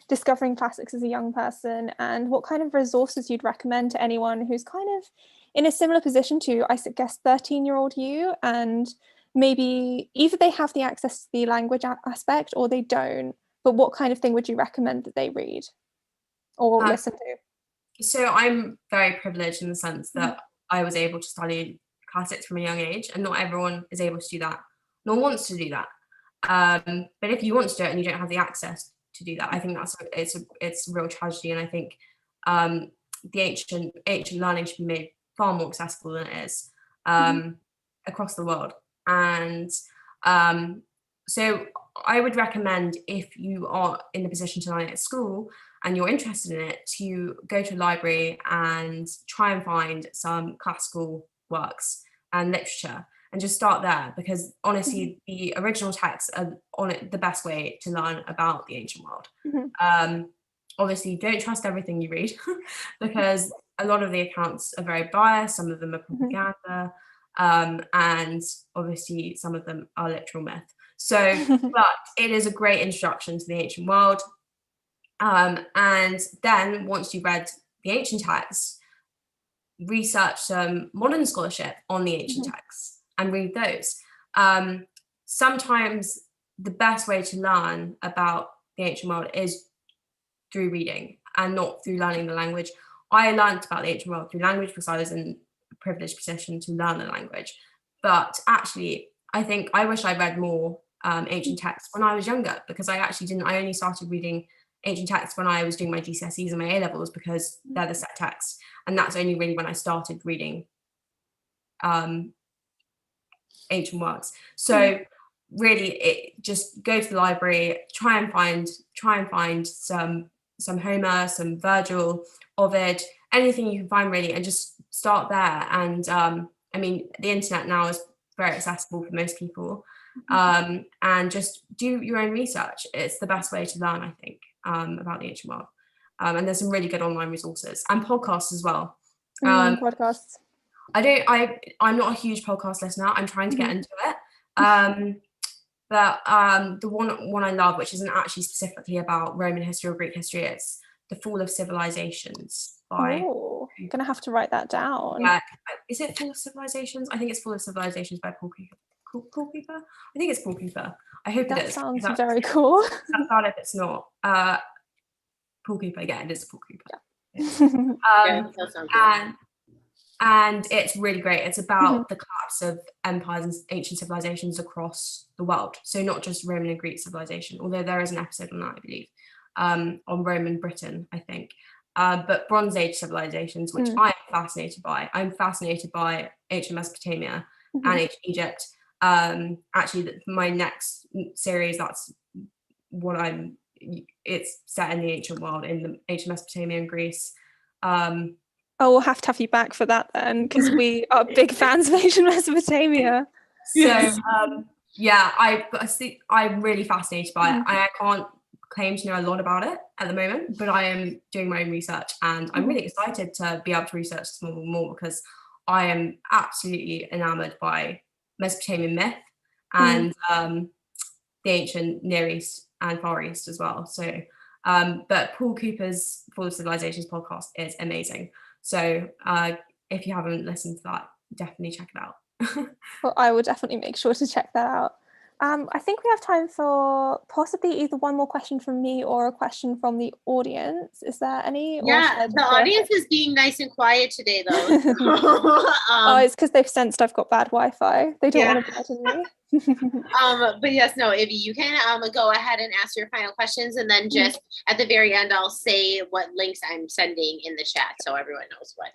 discovering classics as a young person, and what kind of resources you'd recommend to anyone who's kind of in a similar position to, I guess, 13-year-old you, and maybe either they have the access to the language aspect or they don't, but what kind of thing would you recommend that they read or listen to? So I'm very privileged in the sense that I was able to study classics from a young age, and not everyone is able to do that, nor wants to do that. But if you want to do it and you don't have the access to do that, I think it's a real tragedy. And I think the ancient learning should be made far more accessible than it is across the world. And so I would recommend, if you are in the position to learn it at school and you're interested in it, to go to a library and try and find some classical works and literature and just start there, because honestly, the original texts are on it the best way to learn about the ancient world. Obviously, don't trust everything you read because a lot of the accounts are very biased. Some of them are propaganda, and obviously some of them are literal myth. So, but it is a great introduction to the ancient world. And then once you've read the ancient texts, research some modern scholarship on the ancient texts and read those. Sometimes the best way to learn about the ancient world is through reading and not through learning the language. I learned about the ancient world through language because I was in a privileged position to learn the language. But actually, I think I wish I read more ancient texts when I was younger, because I actually didn't. I only started reading ancient texts when I was doing my GCSEs and my A-levels, because they're the set texts. And that's only really when I started reading ancient works. So really, just go to the library, try and find some Homer, some Virgil, Ovid, anything you can find really, and just start there. And I mean, the internet now is very accessible for most people, and just do your own research. It's the best way to learn, I think, about the ancient world. And there's some really good online resources and podcasts as well. Podcasts. I'm not a huge podcast listener. I'm trying to get into it. But the one I love, which isn't actually specifically about Roman history or Greek history, it's The Fall of Civilizations by... Oh, I'm going to have to write that down. Yeah. Is it Fall of Civilizations? I think it's Fall of Civilizations by Paul Cooper. Paul Cooper? I think it's Paul Cooper. I hope it is. That sounds very cool. That's bad if it's not. Paul Cooper, yeah, it is Paul Cooper. Yeah, that sounds good. And it's really great. It's about the collapse of empires and ancient civilizations across the world. So not just Roman and Greek civilization, although there is an episode on that, I believe, on Roman Britain, I think. But Bronze Age civilizations, which I am fascinated by. I'm fascinated by ancient Mesopotamia and ancient Egypt. Actually, my next series, that's what it's set in the ancient world, in the ancient Mesopotamia and Greece. Oh, we'll have to have you back for that then, because we are big fans of ancient Mesopotamia. So, yeah, I'm really fascinated by it. I can't claim to know a lot about it at the moment, but I am doing my own research, and I'm really excited to be able to research this more, because I am absolutely enamored by Mesopotamian myth and the ancient Near East and Far East as well. So, but Paul Cooper's Fall of Civilizations podcast is amazing. So if you haven't listened to that, definitely check it out. Well, I will definitely make sure to check that out. I think we have time for possibly either one more question from me or a question from the audience. Is there any? Yeah, the audience is being nice and quiet today, though. Oh, it's because they've sensed I've got bad Wi-Fi. They don't want to burden me. But yes, no, Ibby, you can go ahead and ask your final questions, and then just at the very end, I'll say what links I'm sending in the chat so everyone knows what.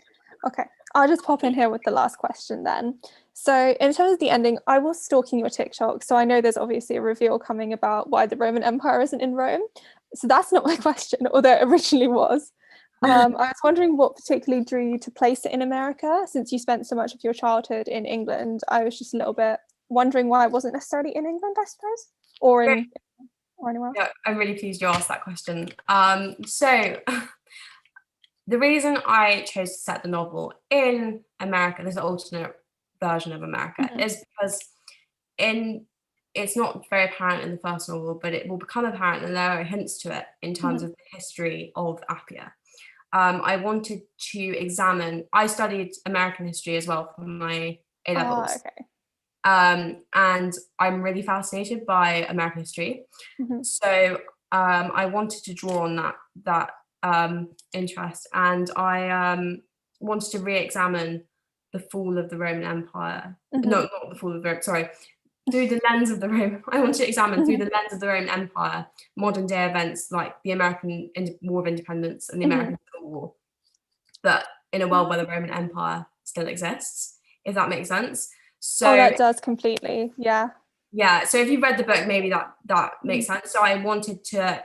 Okay, I'll just pop in here with the last question then. So in terms of the ending, I was stalking your TikTok, so I know there's obviously a reveal coming about why the Roman Empire isn't in Rome. So that's not my question, although it originally was. I was wondering what particularly drew you to place it in America, since you spent so much of your childhood in England. I was just a little bit wondering why it wasn't necessarily in England, I suppose, or anywhere else. Yeah, I'm really pleased you asked that question. So the reason I chose to set the novel in America, there's an alternate version of America, is because it's not very apparent in the first novel, but it will become apparent, and there are hints to it in terms of the history of Appia. I wanted to examine, I studied American history as well for my A levels. Okay. And I'm really fascinated by American history. So I wanted to draw on that interest, and I wanted to re-examine the fall of the Roman Empire. No, not the fall of the Roman, sorry. Through the lens of the Roman, I want to examine through the lens of the Roman Empire, modern day events like the American War of Independence and the American Civil War, but in a world where the Roman Empire still exists, if that makes sense. So that does completely, yeah. So if you've read the book, maybe that makes sense. So I wanted to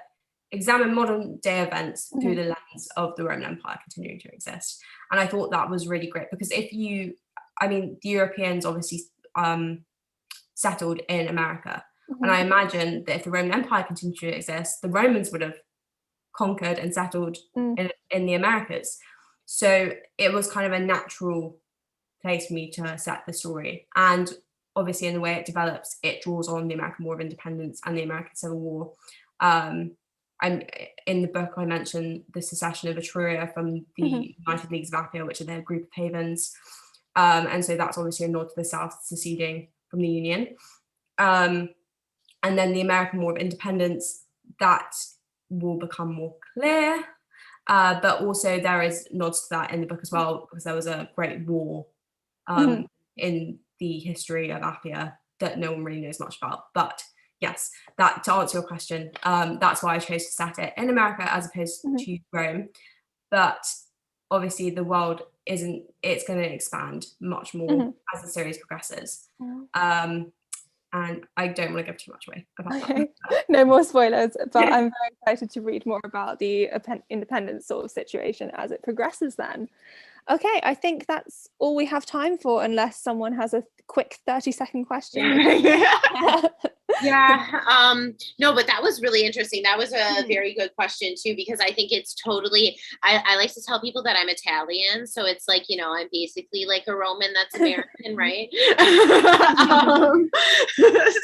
examine modern day events through the lens of the Roman Empire continuing to exist. And I thought that was really great, because the Europeans obviously settled in America. And I imagine that if the Roman Empire continued to exist, the Romans would have conquered and settled in the Americas. So it was kind of a natural place for me to set the story. And obviously in the way it develops, it draws on the American War of Independence and the American Civil War. I'm in the book, I mentioned the secession of Etruria from the United Leagues of Appia, which are their group of havens. And so that's obviously a nod to the South seceding from the Union. And then the American War of Independence, that will become more clear. But also there is nods to that in the book as well, because there was a great war in the history of Appia that no one really knows much about. But yes, that, to answer your question, that's why I chose to set it in America as opposed to Rome. But obviously the world it's going to expand much more as the series progresses. And I don't want to give too much away about that. No more spoilers, but I'm very excited to read more about the independence sort of situation as it progresses then. Okay, I think that's all we have time for, unless someone has a quick 30-second question. No, but that was really interesting. That was a very good question too, because I think it's totally, I like to tell people that I'm Italian. So it's like, I'm basically like a Roman that's American, right?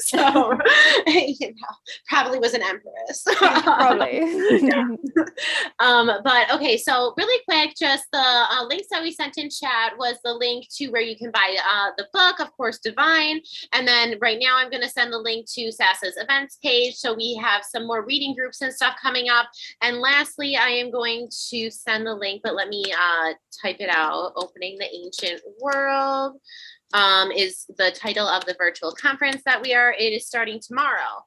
So, probably was an empress. Probably. But okay, so really quick, just the links that we sent in chat was the link to where you can buy the book, of course, Divine. And then right now I'm going to send the link to SASA's events page. So we have some more reading groups and stuff coming up. And lastly, I am going to send the link, but let me type it out. Opening the Ancient World is the title of the virtual conference that it is starting tomorrow.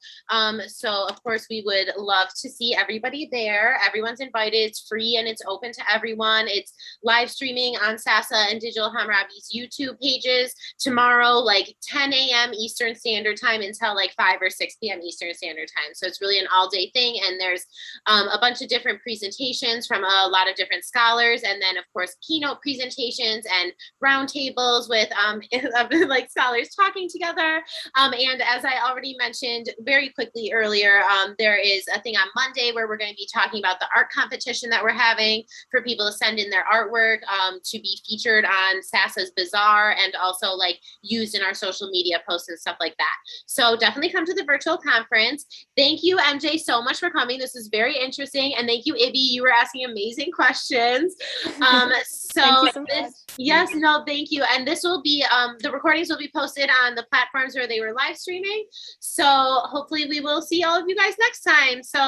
So of course we would love to see everybody there. Everyone's invited. It's free and it's open to everyone. It's live streaming on SASA and Digital Hammurabi's YouTube pages tomorrow, like 10 a.m. Eastern Standard Time until like 5 or 6 p.m. Eastern Standard Time. So it's really an all-day thing. And there's a bunch of different presentations from a lot of different scholars. And then of course, keynote presentations and roundtables with like scholars talking together. And as I already mentioned very quickly earlier, there is a thing on Monday where we're going to be talking about the art competition that we're having for people to send in their artwork to be featured on SASA's Bazaar and also like used in our social media posts and stuff like that. So definitely come to the virtual conference. Thank you, MJ, so much for coming. This is very interesting. And thank you, Ibby. You were asking amazing questions. Thank you so much. Yes, no, thank you. And this will be, the recordings will be posted on the platforms where they were live streaming. So hopefully we will see all of you guys next time. So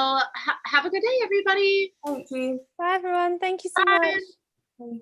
have a good day, everybody. Thank you. Bye, everyone. Thank you so much.